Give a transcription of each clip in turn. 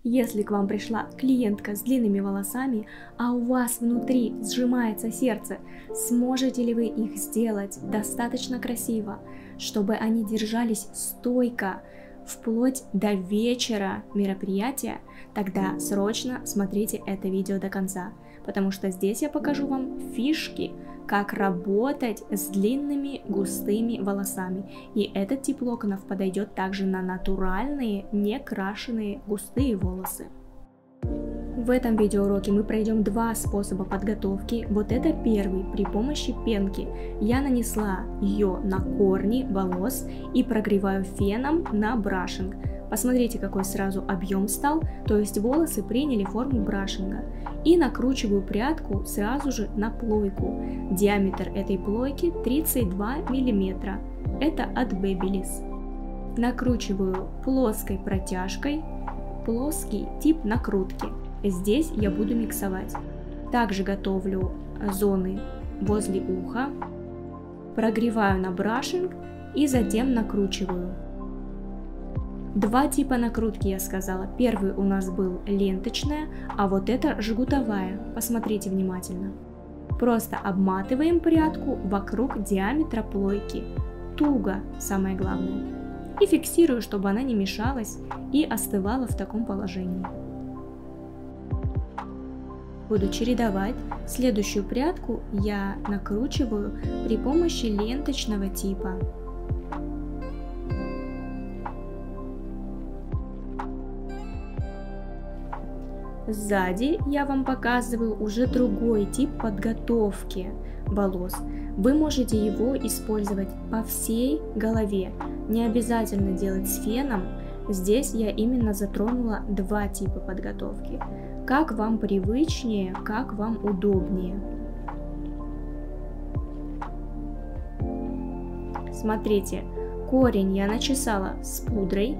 Если к вам пришла клиентка с длинными волосами, а у вас внутри сжимается сердце, сможете ли вы их сделать достаточно красиво, чтобы они держались стойко вплоть до вечера мероприятия? Тогда срочно смотрите это видео до конца, потому что здесь я покажу вам фишки, как работать с длинными густыми волосами. И этот тип локонов подойдет также на натуральные, не крашеные густые волосы. В этом видеоуроке мы пройдем два способа подготовки. Вот это первый, при помощи пенки. Я нанесла ее на корни волос и прогреваю феном на брашинг. Посмотрите, какой сразу объем стал, то есть волосы приняли форму брашинга. И накручиваю прядку сразу же на плойку. Диаметр этой плойки 32 мм. Это от Babyliss. Накручиваю плоской протяжкой, плоский тип накрутки. Здесь я буду миксовать. Также готовлю зоны возле уха, прогреваю на брашинг и затем накручиваю. Два типа накрутки я сказала. Первый у нас был ленточная, а вот это жгутовая. Посмотрите внимательно. Просто обматываем прядку вокруг диаметра плойки. Туго, самое главное. И фиксирую, чтобы она не мешалась и остывала в таком положении. Буду чередовать. Следующую прядку я накручиваю при помощи ленточного типа. Сзади я вам показываю уже другой тип подготовки волос. Вы можете его использовать по всей голове. Не обязательно делать с феном. Здесь я именно затронула два типа подготовки. Как вам привычнее, как вам удобнее. Смотрите, корень я начесала с пудрой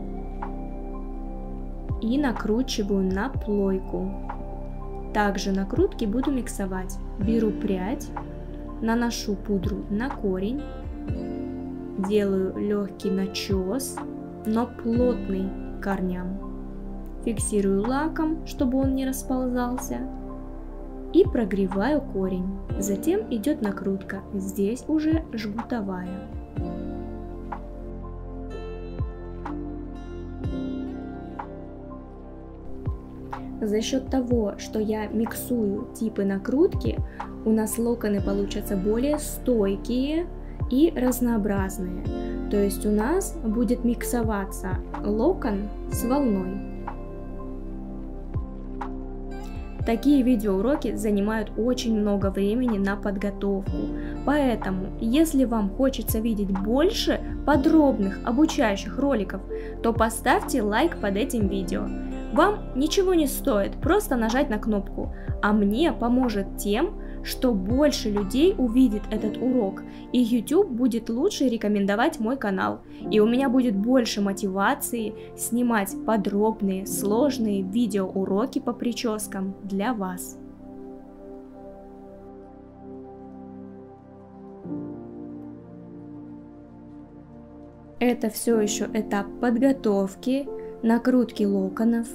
и накручиваю на плойку. Также накрутки буду миксовать. Беру прядь, наношу пудру на корень, делаю легкий начес, но плотный к корням. Фиксирую лаком, чтобы он не расползался, и прогреваю корень. Затем идет накрутка, здесь уже жгутовая. За счет того, что я миксую типы накрутки, у нас локоны получатся более стойкие и разнообразные. То есть у нас будет миксоваться локон с волной. Такие видеоуроки занимают очень много времени на подготовку, поэтому, если вам хочется видеть больше подробных обучающих роликов, то поставьте лайк под этим видео. Вам ничего не стоит просто нажать на кнопку, а мне поможет тем, что больше людей увидит этот урок, и YouTube будет лучше рекомендовать мой канал, и у меня будет больше мотивации снимать подробные, сложные видеоуроки по прическам для вас. Это все еще этап подготовки, накрутки локонов.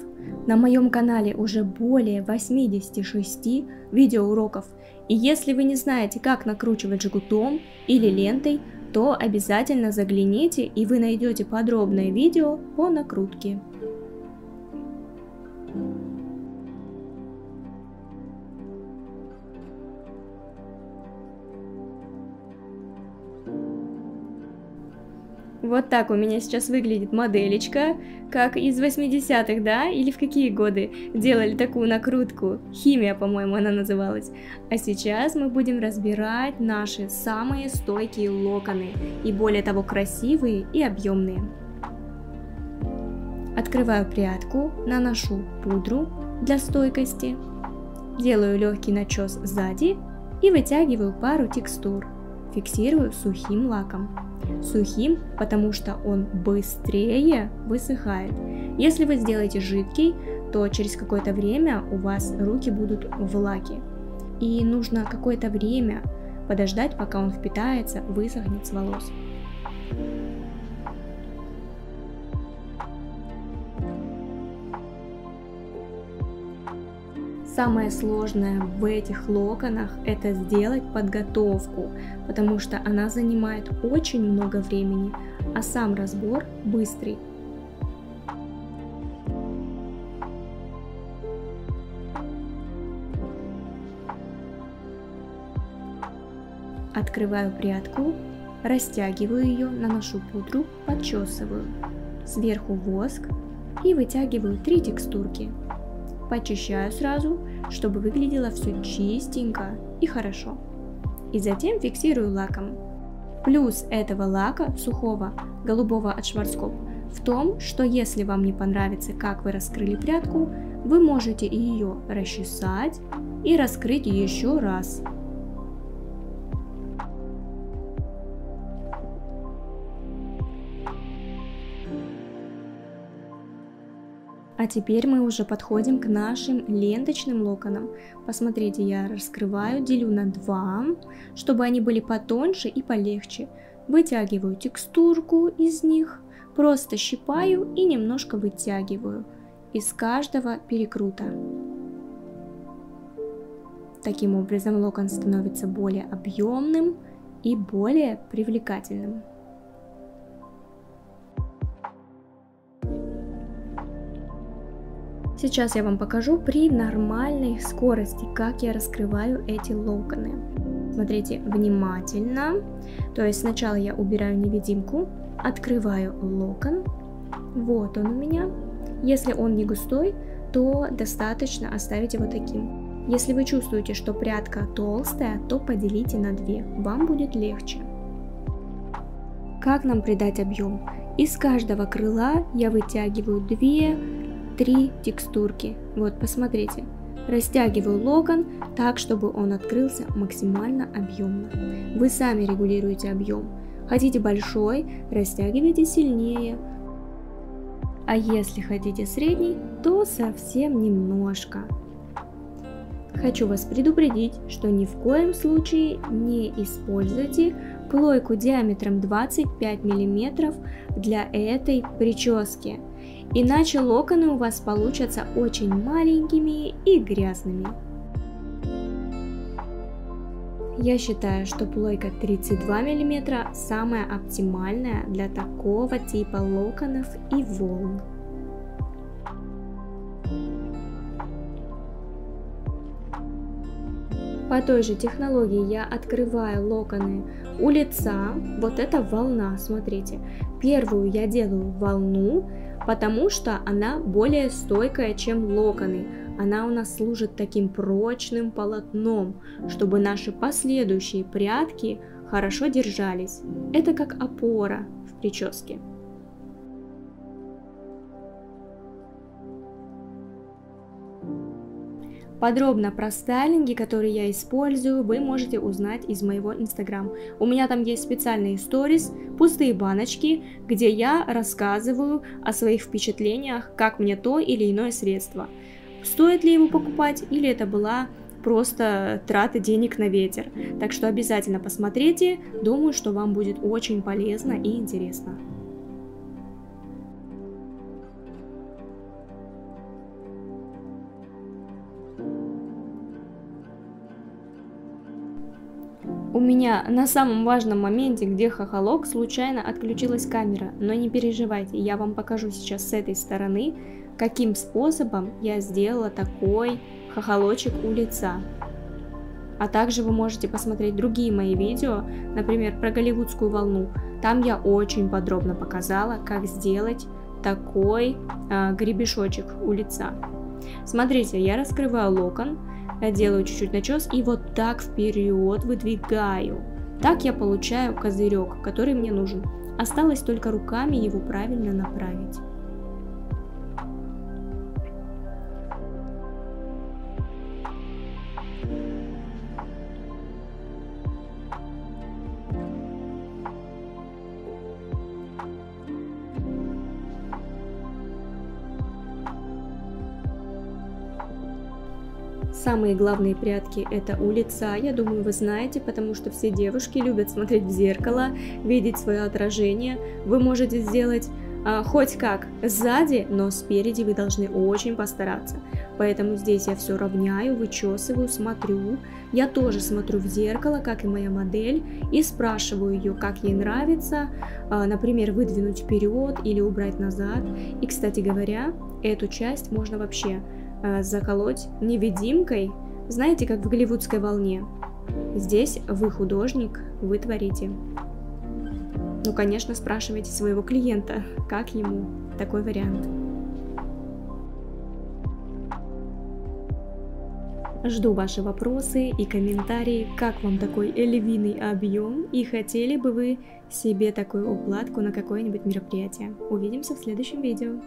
На моем канале уже более 86 видеоуроков. И если вы не знаете, как накручивать жгутом или лентой, то обязательно загляните, и вы найдете подробное видео по накрутке. Вот так у меня сейчас выглядит моделечка, как из 80-х, да? Или в какие годы делали такую накрутку? Химия, по-моему, она называлась. А сейчас мы будем разбирать наши самые стойкие локоны, и более того красивые и объемные. Открываю прядку, наношу пудру для стойкости, делаю легкий начес сзади и вытягиваю пару текстур. Фиксирую сухим лаком. Сухим, потому что он быстрее высыхает. Если вы сделаете жидкий, то через какое-то время у вас руки будут в лаке. И нужно какое-то время подождать, пока он впитается, высохнет с волос. Самое сложное в этих локонах – это сделать подготовку, потому что она занимает очень много времени, а сам разбор быстрый. Открываю прядку, растягиваю ее, наношу пудру, подчесываю. Сверху воск и вытягиваю 3 текстурки. Почищаю сразу, чтобы выглядело все чистенько и хорошо. И затем фиксирую лаком. Плюс этого лака, сухого, голубого от Schwarzkopf, в том, что если вам не понравится, как вы раскрыли прядку, вы можете ее расчесать и раскрыть еще раз. А теперь мы уже подходим к нашим ленточным локонам. Посмотрите, я раскрываю, делю на 2, чтобы они были потоньше и полегче. Вытягиваю текстурку из них, просто щипаю и немножко вытягиваю из каждого перекрута. Таким образом локон становится более объемным и более привлекательным. Сейчас я вам покажу при нормальной скорости, как я раскрываю эти локоны. Смотрите внимательно. То есть сначала я убираю невидимку, открываю локон. Вот он у меня. Если он не густой, то достаточно оставить его таким. Если вы чувствуете, что прядка толстая, то поделите на 2. Вам будет легче. Как нам придать объем? Из каждого крыла я вытягиваю 2-3 текстурки. Вот, посмотрите. Растягиваю локон так, чтобы он открылся максимально объемно. Вы сами регулируете объем. Хотите большой, растягивайте сильнее. А если хотите средний, то совсем немножко. Хочу вас предупредить, что ни в коем случае не используйте плойку диаметром 25 мм для этой прически. Иначе локоны у вас получатся очень маленькими и грязными. Я считаю, что плойка 32 мм самая оптимальная для такого типа локонов и волн. По той же технологии я открываю локоны у лица. Вот это волна, смотрите. Первую я делаю волну, потому что она более стойкая, чем локоны. Она у нас служит таким прочным полотном, чтобы наши последующие прядки хорошо держались. Это как опора в прическе. Подробно про стайлинги, которые я использую, вы можете узнать из моего инстаграм. У меня там есть специальные сторис, пустые баночки, где я рассказываю о своих впечатлениях, как мне то или иное средство. Стоит ли его покупать, или это была просто трата денег на ветер. Так что обязательно посмотрите, думаю, что вам будет очень полезно и интересно. У меня на самом важном моменте, где хохолок, случайно отключилась камера, но не переживайте, я вам покажу сейчас с этой стороны, каким способом я сделала такой хохолочек у лица. А также вы можете посмотреть другие мои видео, например, про голливудскую волну. Там я очень подробно показала, как сделать такой гребешочек у лица. Смотрите, я раскрываю локон. Я делаю чуть-чуть начес и вот так вперед выдвигаю. Так я получаю козырек, который мне нужен. Осталось только руками его правильно направить. Самые главные прядки это у лица, я думаю, вы знаете, потому что все девушки любят смотреть в зеркало, видеть свое отражение. Вы можете сделать хоть как сзади, но спереди вы должны очень постараться. Поэтому здесь я все равняю, вычесываю, смотрю. Я тоже смотрю в зеркало, как и моя модель, и спрашиваю ее, как ей нравится, например, выдвинуть вперед или убрать назад. И, кстати говоря, эту часть можно вообще заколоть невидимкой, знаете, как в голливудской волне. Здесь вы художник, вы творите. Ну, конечно, спрашивайте своего клиента, как ему такой вариант. Жду ваши вопросы и комментарии, как вам такой львиный объем и хотели бы вы себе такую укладку на какое-нибудь мероприятие. Увидимся в следующем видео.